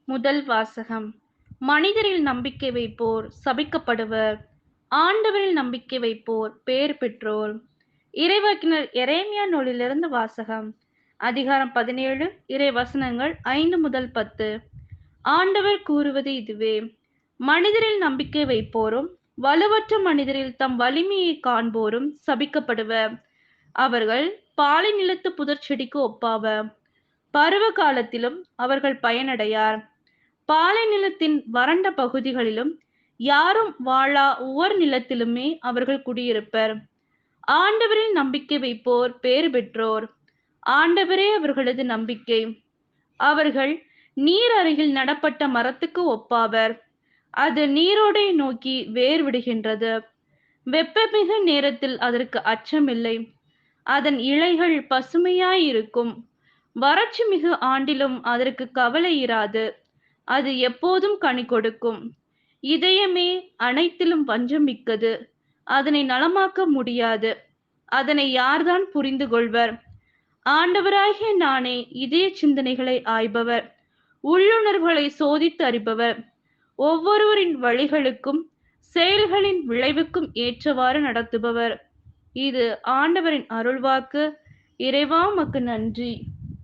முதல் வாசகம். மனிதரில் நம்பிக்கை வைப்போர் சபிக்கப்படுவர். ஆண்டவரில் நம்பிக்கை வைப்போர் பேறு பெற்றோர். இறைவாக்கினர் எரேமியா நூலிலிருந்து வாசகம். அதிகாரம் 17, இறை வசனங்கள் 5 முதல் 10. ஆண்டவர் கூறுவது இதுவே: மனிதரில் நம்பிக்கை வைப்போரும் வலுவற்ற மனிதரில் தம் வலிமையை காண்போரும் சபிக்கப்படுவர். அவர்கள் பாலை நிலத்து புதர்ச்செடிக்கு ஒப்பாவர். பருவ காலத்திலும் அவர்கள் பயனடையார். பாலை நிலத்தின் வறண்ட பகுதிகளிலும் யாரும் வாழா உவர் நிலத்திலுமே அவர்கள் குடியிருப்பர். ஆண்டவரில் நம்பிக்கை வைப்போர் பேறு பெற்றோர். ஆண்டவரே அவர்களது நம்பிக்கை. அவர்கள் நீர் அருகில் நடப்பட்ட மரத்துக்கு ஒப்பாவர். அது நீரோடை நோக்கி வேர் விடுகின்றது. வெப்பமிகு நேரத்தில் அதற்கு அச்சமில்லை. அதன் இலைகள் பசுமையாயிருக்கும். வறட்சி மிகு ஆண்டிலும் அதற்கு கவலை இராது. அது எப்போதும் கனி கொடுக்கும். இதயமே அனைத்திலும் வஞ்சம் மிக்கது. அதனை நலமாக்க முடியாது. அதனை யார்தான் புரிந்து கொள்வர்? ஆண்டவராகிய நானே இதய சிந்தனைகளை ஆய்பவர், உள்ளுணர்வுகளை சோதித்து அறிபவர். ஒவ்வொருவரின் வழிகளுக்கும் செயல்களின் விளைவுக்கும் ஏற்றவாறு நடத்துபவர். இது ஆண்டவரின் அருள்வாக்கு. இறைவா உமக்கு நன்றி.